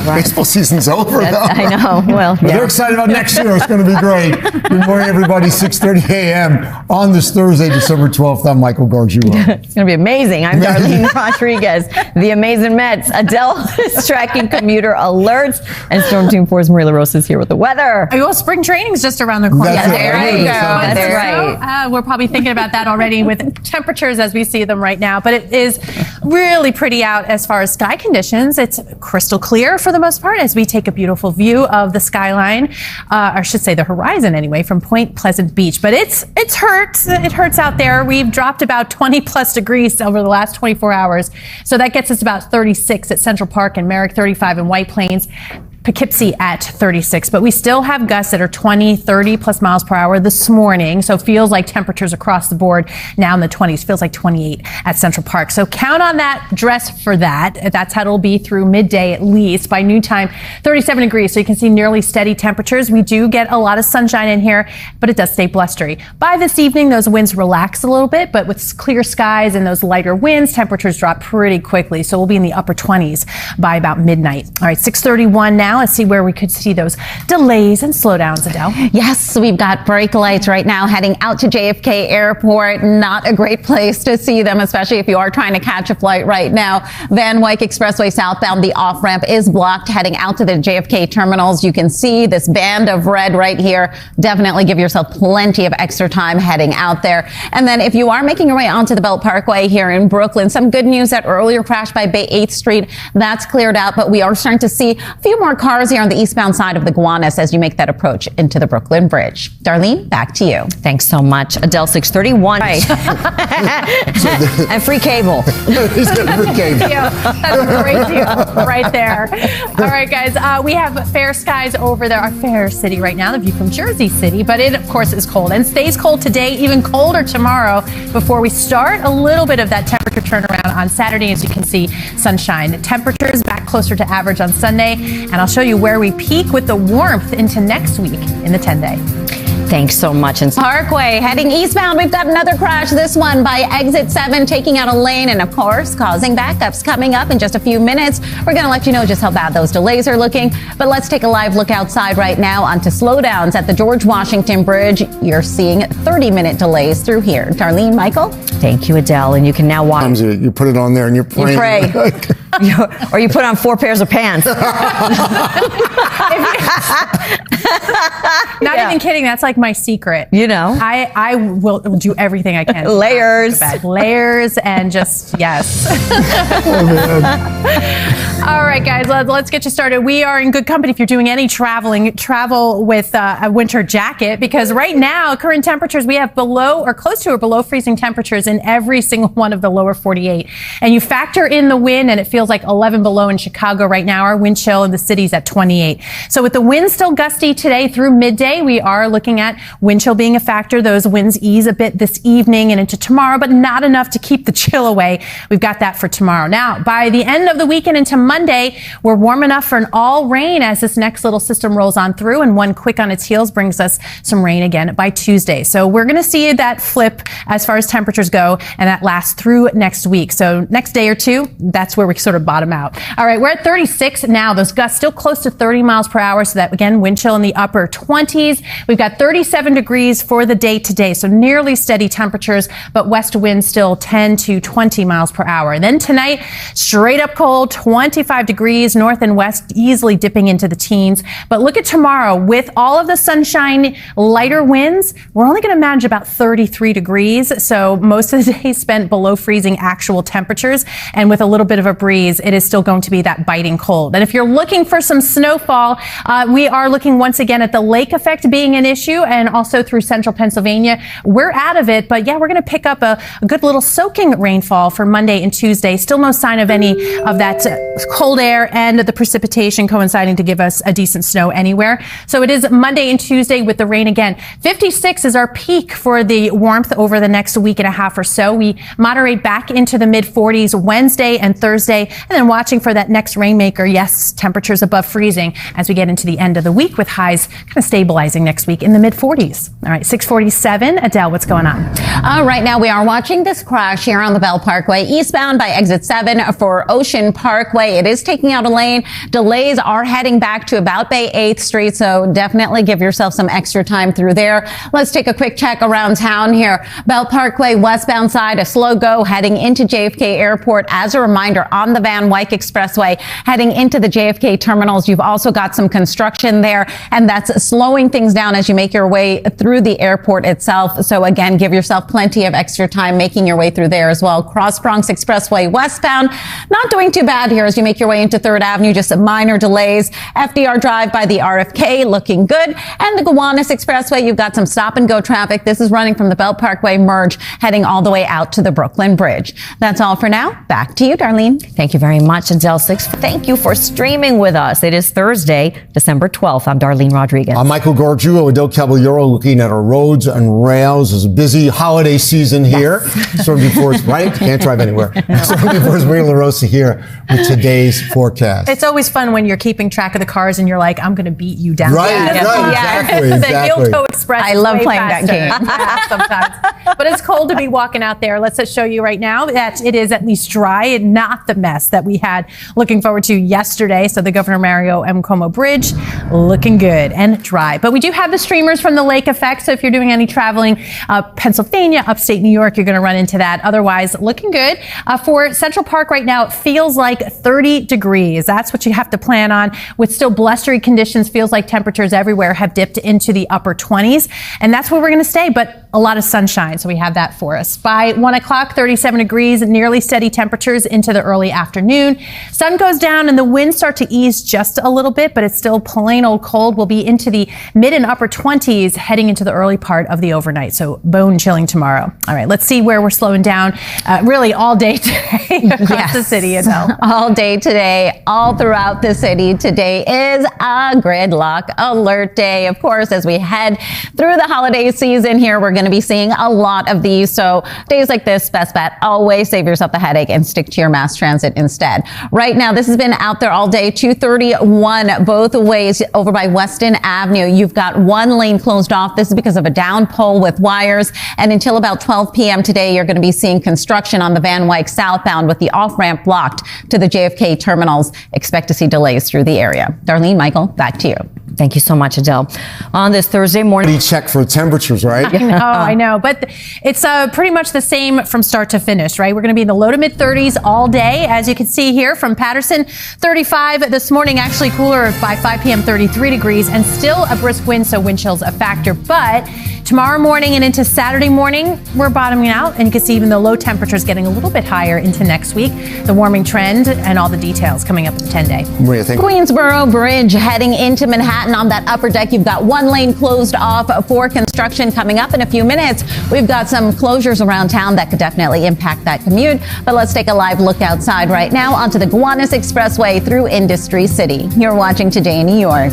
Baseball season's over, though. I know. Well, But they're excited about next year. It's going to be great. Good morning, everybody. 6:30 a.m. on this Thursday, December 12th. I'm Michael Gargiulo. It's going to be amazing. I'm Darlene Rodriguez. The amazing Mets. Adele is tracking commuter alerts. And Storm Team 4's Marie LaRosa is here with the weather. Well, spring training's just around the corner. That's there right. you go. That's That's right. We're probably thinking about that already with temperatures as we see them right now. But it is really pretty out as far as sky conditions. It's crystal clear for the most part as we take a beautiful view of the skyline, or I should say the horizon anyway, from Point Pleasant Beach. But it hurts. It hurts out there. We've dropped about 20 plus degrees over the last 24 hours. So that gets us about 36 at Central Park and Merrick, 35 in White Plains. Poughkeepsie at 36, but we still have gusts that are 20, 30 plus miles per hour this morning. So feels like temperatures across the board now in the 20s, feels like 28 at Central Park. So count on that, dress for that. That's how it'll be through midday at least. By noontime, 37 degrees. So you can see nearly steady temperatures. We do get a lot of sunshine in here, but it does stay blustery. By this evening, those winds relax a little bit, but with clear skies and those lighter winds, temperatures drop pretty quickly. So we'll be in the upper 20s by about midnight. All right, 6:31 now. Let's see where we could see those delays and slowdowns, Adele. Yes, we've got brake lights right now heading out to JFK Airport. Not a great place to see them, especially if you are trying to catch a flight right now. Van Wyck Expressway southbound, the off-ramp is blocked heading out to the JFK terminals. You can see this band of red right here. Definitely give yourself plenty of extra time heading out there. And then if you are making your way onto the Belt Parkway here in Brooklyn, some good news. That earlier crash by Bay 8th Street, that's cleared out, but we are starting to see a few more cars here on the eastbound side of the Gowanus as you make that approach into the Brooklyn Bridge. Darlene, back to you. Thanks so much. Adele, 6:31. Right. And free cable. He's got free cable. Yeah, that's a great deal right there. All right, guys, we have fair skies over there, our fair city right now, the view from Jersey City, but it, of course, is cold and stays cold today, even colder tomorrow before we start a little bit of that temperature turnaround on Saturday. As you can see, sunshine. Temperatures back closer to average on Sunday, and I'll show you where we peak with the warmth into next week in the 10-day. Thanks so much. And Parkway heading eastbound. We've got another crash, this one by exit 7, taking out a lane and, of course, causing backups. Coming up in just a few minutes, we're going to let you know just how bad those delays are looking. But let's take a live look outside right now onto slowdowns at the George Washington Bridge. You're seeing 30-minute delays through here. Darlene, Michael? thank you, Adele. And you can now watch. You put it on there and you're playing. You pray. Or you put on 4 pairs of pants. Not even kidding. That's like my secret. You know, I will do everything I can. Layers, layers, and just yes. All right, guys, let's get you started. We are in good company if you're doing any traveling. Travel with a winter jacket, because right now, current temperatures, we have below or close to or below freezing temperatures in every single one of the lower 48. And you factor in the wind, and it feels like 11 below in Chicago right now. Our wind chill in the city's at 28. So with the wind still gusty today through midday, we are looking at wind chill being a factor. Those winds ease a bit this evening and into tomorrow, but not enough to keep the chill away. We've got that for tomorrow. Now, by the end of the weekend into Monday, we're warm enough for an all rain as this next little system rolls on through, and one quick on its heels brings us some rain again by Tuesday. So we're going to see that flip as far as temperatures go, and that lasts through next week. So next day or two, that's where we sort of bottom out. All right, we're at 36 now. Those gusts still close to 30 miles per hour. So that, again, wind chill in the upper 20s. We've got 37 degrees for the day today. So nearly steady temperatures, but west winds still 10 to 20 miles per hour. Then tonight, straight up cold, 25 degrees, north and west easily dipping into the teens. But look at tomorrow with all of the sunshine, lighter winds. We're only going to manage about 33 degrees. So most of the day spent below freezing actual temperatures, and with a little bit of a breeze, it is still going to be that biting cold. And if you're looking for some snowfall, we are looking once again at the lake effect being an issue, and also through central Pennsylvania. We're out of it, but yeah, we're going to pick up a good little soaking rainfall for Monday and Tuesday. Still no sign of any of that cold air and the precipitation coinciding to give us a decent snow anywhere. So it is Monday and Tuesday with the rain again. 56 is our peak for the warmth over the next week and a half or so. We moderate back into the mid 40s Wednesday and Thursday, and then watching for that next rainmaker. Yes, temperatures above freezing as we get into the end of the week, with highs kind of stabilizing next week in the mid 40s. All right, 6:47. Adele, what's going on? Right now we are watching this crash here on the Bell Parkway eastbound by exit 7 for Ocean Parkway. Expressway. It is taking out a lane. Delays are heading back to about Bay 8th Street, so definitely give yourself some extra time through there. Let's take a quick check around town here. Belt Parkway westbound side, a slow go heading into JFK Airport. As a reminder, on the Van Wyck Expressway heading into the JFK terminals, you've also got some construction there, and that's slowing things down as you make your way through the airport itself. So again, give yourself plenty of extra time making your way through there as well. Cross Bronx Expressway westbound, not doing too bad here as you make your way into 3rd Avenue, just some minor delays. FDR Drive by the RFK looking good. And the Gowanus Expressway, you've got some stop and go traffic. This is running from the Belt Parkway merge, heading all the way out to the Brooklyn Bridge. That's all for now. Back to you, Darlene. Thank you very much, Adelle 6. Thank you for streaming with us. It is Thursday, December 12th. I'm Darlene Rodriguez. I'm Michael Gargiulo. Adelle Caballero looking at our roads and rails. It's a busy holiday season here. Stormy Force, right? Can't drive anywhere. Stormy Force, Maria LaRosa here with today's forecast. It's always fun when you're keeping track of the cars and you're like, I'm going to beat you down. Right, exactly. The Yilto Express. I love playing that game. Yeah, sometimes. But it's cold to be walking out there. Let's just show you right now that it is at least dry and not the mess that we had looking forward to yesterday. So the Governor Mario M. Cuomo Bridge looking good and dry. But we do have the streamers from the lake effect. So if you're doing any traveling, Pennsylvania, upstate New York, you're going to run into that. Otherwise, looking good. For Central Park right now, it feels like 30 degrees. That's what you have to plan on. With still blustery conditions, feels like temperatures everywhere have dipped into the upper 20s. And that's where we're going to stay. But a lot of sunshine. So we have that for us. By 1 o'clock, 37 degrees, nearly steady temperatures into the early afternoon. Sun goes down and the winds start to ease just a little bit, but it's still plain old cold. We'll be into the mid and upper 20s heading into the early part of the overnight. So bone chilling tomorrow. All right, let's see where we're slowing down really all day today across the city, Adelle. All day today, all throughout the city. Today is a gridlock alert day. Of course, as we head through the holiday season here, we're going to be seeing a lot of these. So days like this, best bet, always save yourself the headache and stick to your mass transit instead. Right now, this has been out there all day, 231 both ways over by Weston Avenue. You've got one lane closed off. This is because of a down pole with wires. And until about 12 p.m. today, you're going to be seeing construction on the Van Wyck southbound with the off-ramp blocked to the JFK terminals. Expect to see delays through the area. Darlene, Michael, back to you. Thank you so much, Adelle. On this Thursday morning. Check for temperatures, right? I know. But it's pretty much the same from start to finish, right? We're going to be in the low to mid 30s all day. As you can see here from Patterson, 35 this morning, actually cooler by 5 p.m., 33 degrees, and still a brisk wind, so wind chill's a factor. But tomorrow morning and into Saturday morning, we're bottoming out, and you can see even the low temperatures getting a little bit higher into next week. The warming trend and all the details coming up at the 10-day. Maria, thank you. Queensboro Bridge heading into Manhattan on that upper deck. You've got one lane closed off for construction coming up in a few minutes. We've got some closures around town that could definitely impact that commute. But let's take a live look outside right now onto the Gowanus Expressway through Industry City. You're watching Today in New York.